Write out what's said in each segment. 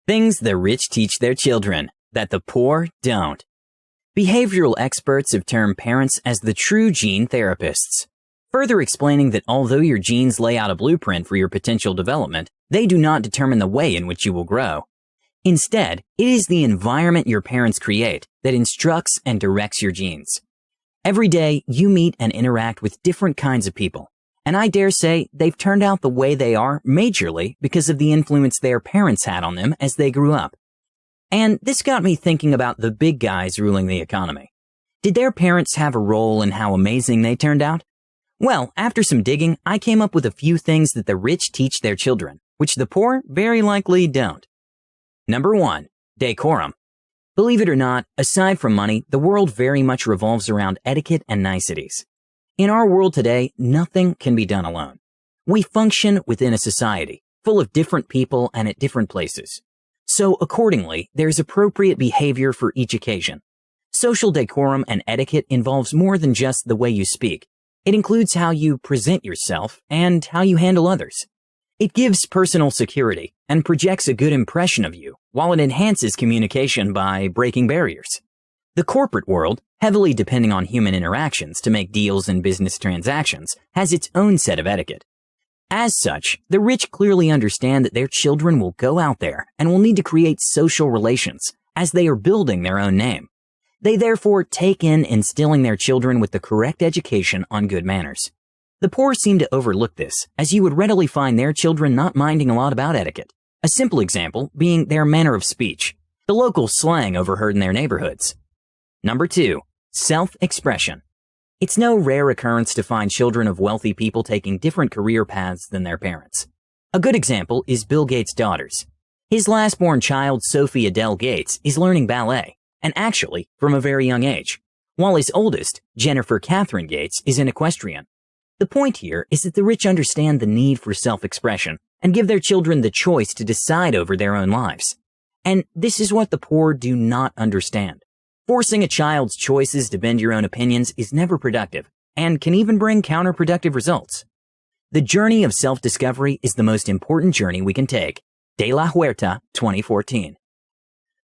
Things the rich teach their children that the poor don't. Behavioral experts have termed parents as the true gene therapists, further explaining that although your genes lay out a blueprint for your potential development, they do not determine the way in which you will grow. Instead, it is the environment your parents create that instructs and directs your genes. Every day, you meet and interact with different kinds of people, and I dare say they've turned out the way they are majorly because of the influence their parents had on them as they grew up. And this got me thinking about the big guys ruling the economy. Did their parents have a role in how amazing they turned out? Well, after some digging, I came up with a few things that the rich teach their children, which the poor very likely don't. Number 1. Decorum. Believe it or not, aside from money, the world very much revolves around etiquette and niceties. In our world today, nothing can be done alone. We function within a society, full of different people and at different places. So accordingly, there's appropriate behavior for each occasion. Social decorum and etiquette involves more than just the way you speak. It includes how you present yourself and how you handle others. It gives personal security and projects a good impression of you, while it enhances communication by breaking barriers. The corporate world, heavily depending on human interactions to make deals and business transactions, has its own set of etiquette. As such, the rich clearly understand that their children will go out there and will need to create social relations as they are building their own name. They therefore take in instilling their children with the correct education on good manners. The poor seem to overlook this, as you would readily find their children not minding a lot about etiquette. A simple example being their manner of speech, the local slang overheard in their neighborhoods. Number 2. Self-expression. It's no rare occurrence to find children of wealthy people taking different career paths than their parents. A good example is Bill Gates' daughters. His last-born child, Sophie Adele Gates, is learning ballet, and actually from a very young age, while his oldest, Jennifer Catherine Gates, is an equestrian. The point here is that the rich understand the need for self-expression and give their children the choice to decide over their own lives. And this is what the poor do not understand. Forcing a child's choices to bend your own opinions is never productive and can even bring counterproductive results. The journey of self-discovery is the most important journey we can take. De La Huerta, 2014.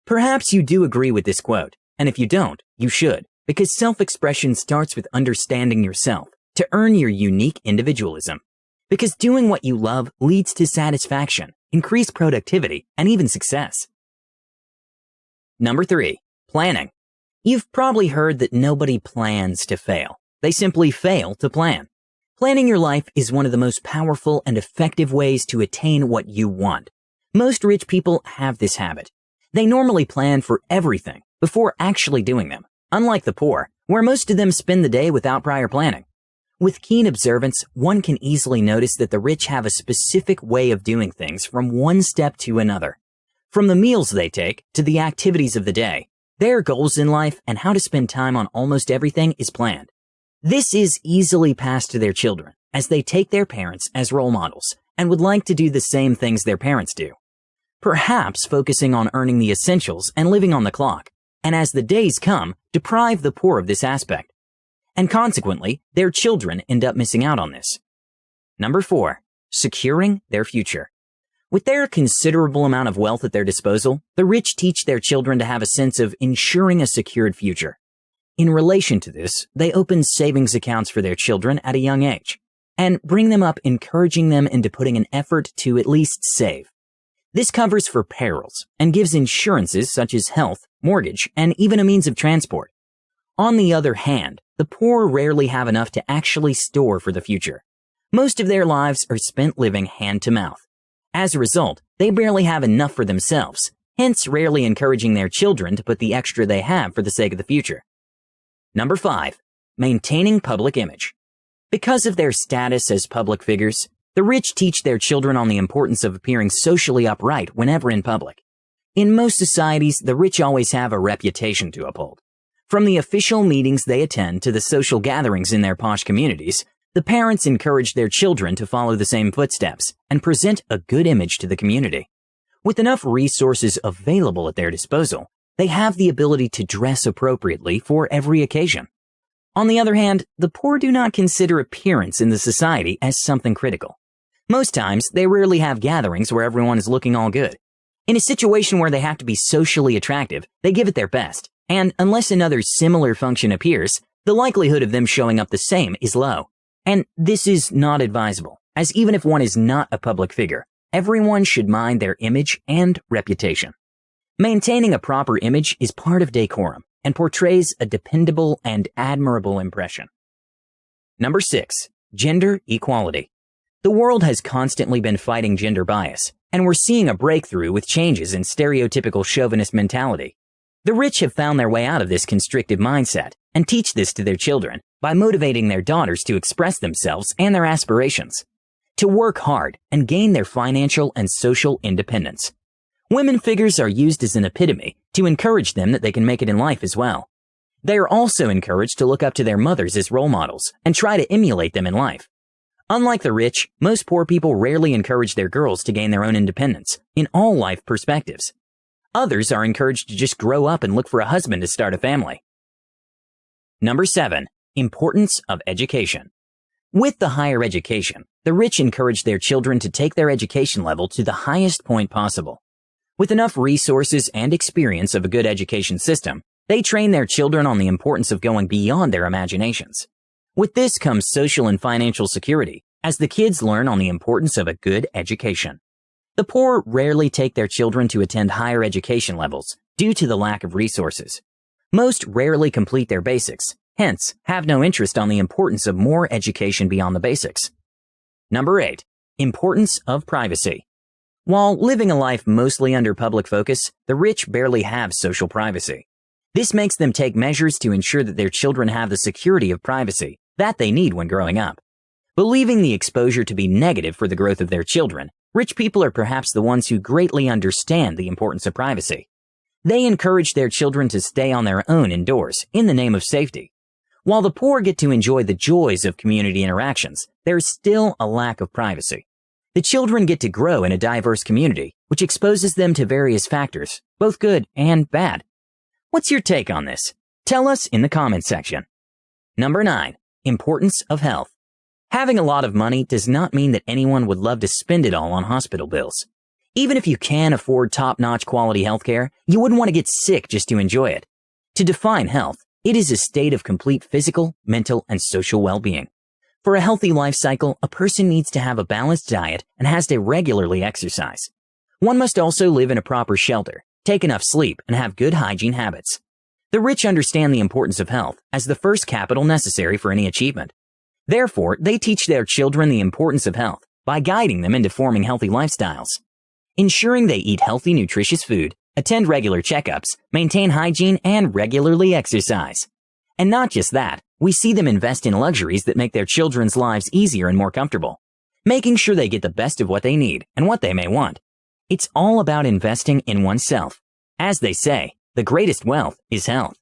Perhaps you do agree with this quote, and if you don't, you should, because self-expression starts with understanding yourself to earn your unique individualism. Because doing what you love leads to satisfaction, increased productivity, and even success. Number 3. Planning. You've probably heard that nobody plans to fail. They simply fail to plan. Planning your life is one of the most powerful and effective ways to attain what you want. Most rich people have this habit. They normally plan for everything before actually doing them, unlike the poor, where most of them spend the day without prior planning. With keen observance, one can easily notice that the rich have a specific way of doing things from one step to another. From the meals they take to the activities of the day, their goals in life and how to spend time on almost everything is planned. This is easily passed to their children as they take their parents as role models and would like to do the same things their parents do. Perhaps focusing on earning the essentials and living on the clock, and as the days come, deprive the poor of this aspect. And consequently, their children end up missing out on this. Number 4. Securing their future. With their considerable amount of wealth at their disposal, the rich teach their children to have a sense of ensuring a secured future. In relation to this, they open savings accounts for their children at a young age, and bring them up encouraging them into putting an effort to at least save. This covers for perils and gives insurances such as health, mortgage, and even a means of transport. On the other hand, the poor rarely have enough to actually store for the future. Most of their lives are spent living hand to mouth. As a result, they barely have enough for themselves, hence rarely encouraging their children to put the extra they have for the sake of the future. Number 5. Maintaining public image. Because of their status as public figures, the rich teach their children on the importance of appearing socially upright whenever in public. In most societies, the rich always have a reputation to uphold. From the official meetings they attend to the social gatherings in their posh communities, the parents encourage their children to follow the same footsteps and present a good image to the community. With enough resources available at their disposal, they have the ability to dress appropriately for every occasion. On the other hand, the poor do not consider appearance in the society as something critical. Most times, they rarely have gatherings where everyone is looking all good. In a situation where they have to be socially attractive, they give it their best, and unless another similar function appears, the likelihood of them showing up the same is low. And this is not advisable, as even if one is not a public figure, everyone should mind their image and reputation. Maintaining a proper image is part of decorum and portrays a dependable and admirable impression. Number 6. Gender equality. The world has constantly been fighting gender bias, and we're seeing a breakthrough with changes in stereotypical chauvinist mentality. The rich have found their way out of this constrictive mindset and teach this to their children by motivating their daughters to express themselves and their aspirations, to work hard and gain their financial and social independence. Women figures are used as an epitome to encourage them that they can make it in life as well. They are also encouraged to look up to their mothers as role models and try to emulate them in life. Unlike the rich, most poor people rarely encourage their girls to gain their own independence in all life perspectives. Others are encouraged to just grow up and look for a husband to start a family. Number 7. Importance of education. With the higher education, the rich encourage their children to take their education level to the highest point possible. With enough resources and experience of a good education system, they train their children on the importance of going beyond their imaginations. With this comes social and financial security, as the kids learn on the importance of a good education. The poor rarely take their children to attend higher education levels due to the lack of resources. Most rarely complete their basics, hence have no interest on the importance of more education beyond the basics. Number 8. Importance of privacy. While living a life mostly under public focus, the rich barely have social privacy. This makes them take measures to ensure that their children have the security of privacy that they need when growing up. Believing the exposure to be negative for the growth of their children, rich people are perhaps the ones who greatly understand the importance of privacy. They encourage their children to stay on their own indoors in the name of safety. While the poor get to enjoy the joys of community interactions, there is still a lack of privacy. The children get to grow in a diverse community, which exposes them to various factors, both good and bad. What's your take on this? Tell us in the comments section. Number 9. Importance of health. Having a lot of money does not mean that anyone would love to spend it all on hospital bills. Even if you can afford top-notch quality healthcare, you wouldn't want to get sick just to enjoy it. To define health, it is a state of complete physical, mental, and social well-being. For a healthy life cycle, a person needs to have a balanced diet and has to regularly exercise. One must also live in a proper shelter, take enough sleep, and have good hygiene habits. The rich understand the importance of health as the first capital necessary for any achievement. Therefore, they teach their children the importance of health by guiding them into forming healthy lifestyles. Ensuring they eat healthy, nutritious food, attend regular checkups, maintain hygiene, and regularly exercise. And not just that, we see them invest in luxuries that make their children's lives easier and more comfortable, making sure they get the best of what they need and what they may want. It's all about investing in oneself. As they say, the greatest wealth is health.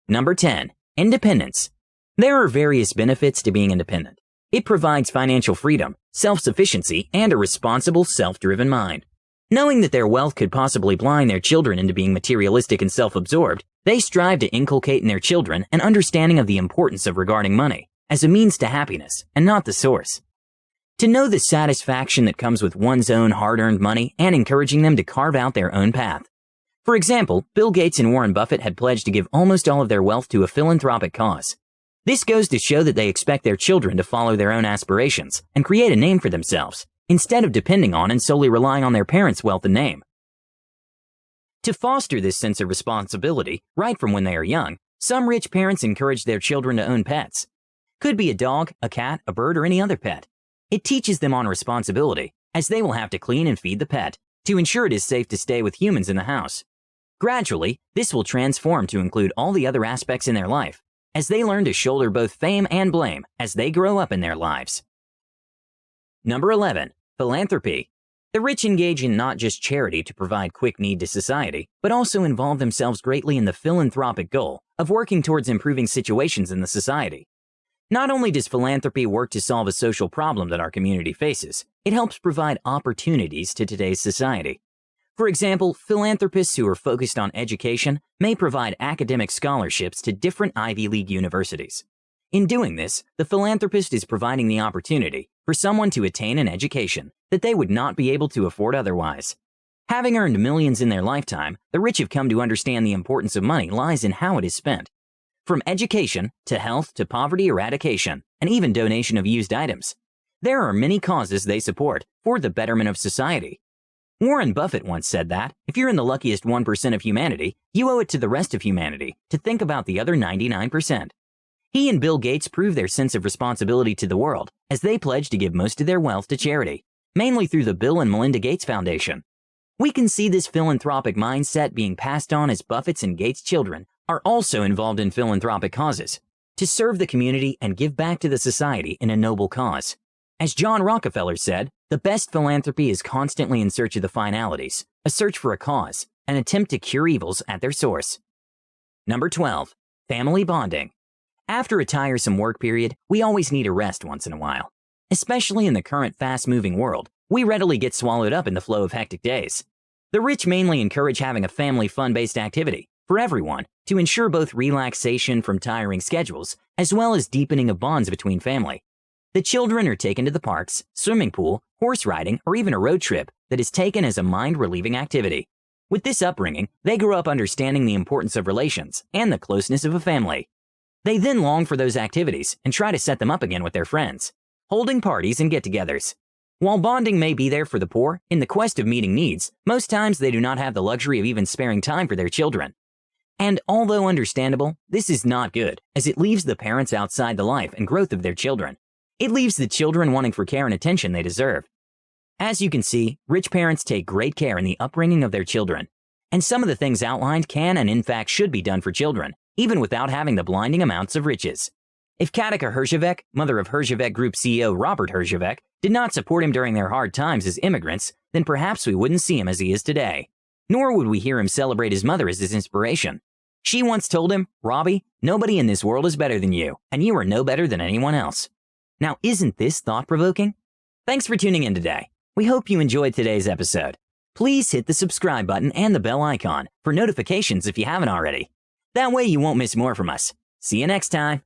Number 10. Independence. There are various benefits to being independent. It provides financial freedom, self-sufficiency, and a responsible, self-driven mind. Knowing that their wealth could possibly blind their children into being materialistic and self-absorbed, they strive to inculcate in their children an understanding of the importance of regarding money as a means to happiness and not the source. To know the satisfaction that comes with one's own hard-earned money and encouraging them to carve out their own path. For example, Bill Gates and Warren Buffett had pledged to give almost all of their wealth to a philanthropic cause. This goes to show that they expect their children to follow their own aspirations and create a name for themselves, instead of depending on and solely relying on their parents' wealth and name. To foster this sense of responsibility right from when they are young, some rich parents encourage their children to own pets. Could be a dog, a cat, a bird, or any other pet. It teaches them on responsibility, as they will have to clean and feed the pet to ensure it is safe to stay with humans in the house. Gradually, this will transform to include all the other aspects in their life, as they learn to shoulder both fame and blame as they grow up in their lives. Number 11. Philanthropy. The rich engage in not just charity to provide quick need to society, but also involve themselves greatly in the philanthropic goal of working towards improving situations in the society. Not only does philanthropy work to solve a social problem that our community faces, it helps provide opportunities to today's society. For example, philanthropists who are focused on education may provide academic scholarships to different Ivy League universities. In doing this, the philanthropist is providing the opportunity for someone to attain an education that they would not be able to afford otherwise. Having earned millions in their lifetime, the rich have come to understand the importance of money lies in how it is spent. From education, to health, to poverty eradication, and even donation of used items, there are many causes they support for the betterment of society. Warren Buffett once said that, if you're in the luckiest 1% of humanity, you owe it to the rest of humanity to think about the other 99%. He and Bill Gates prove their sense of responsibility to the world as they pledge to give most of their wealth to charity, mainly through the Bill and Melinda Gates Foundation. We can see this philanthropic mindset being passed on as Buffett's and Gates' children are also involved in philanthropic causes, to serve the community and give back to the society in a noble cause. As John Rockefeller said, the best philanthropy is constantly in search of the finalities, a search for a cause, an attempt to cure evils at their source. Number 12. Family bonding. After a tiresome work period, we always need a rest once in a while. Especially in the current fast-moving world, we readily get swallowed up in the flow of hectic days. The rich mainly encourage having a family fun-based activity for everyone to ensure both relaxation from tiring schedules as well as deepening of bonds between family. The children are taken to the parks, swimming pool, horse riding, or even a road trip that is taken as a mind-relieving activity. With this upbringing, they grow up understanding the importance of relations and the closeness of a family. They then long for those activities and try to set them up again with their friends, holding parties and get-togethers. While bonding may be there for the poor, in the quest of meeting needs, most times they do not have the luxury of even sparing time for their children. And although understandable, this is not good, as it leaves the parents outside the life and growth of their children. It leaves the children wanting for care and attention they deserve. As you can see, rich parents take great care in the upbringing of their children. And some of the things outlined can and in fact should be done for children, even without having the blinding amounts of riches. If Katica Herjavec, mother of Herjavec Group CEO Robert Herjavec, did not support him during their hard times as immigrants, then perhaps we wouldn't see him as he is today. Nor would we hear him celebrate his mother as his inspiration. She once told him, "Robbie, nobody in this world is better than you, and you are no better than anyone else." Now, isn't this thought-provoking? Thanks for tuning in today. We hope you enjoyed today's episode. Please hit the subscribe button and the bell icon for notifications if you haven't already. That way you won't miss more from us. See you next time.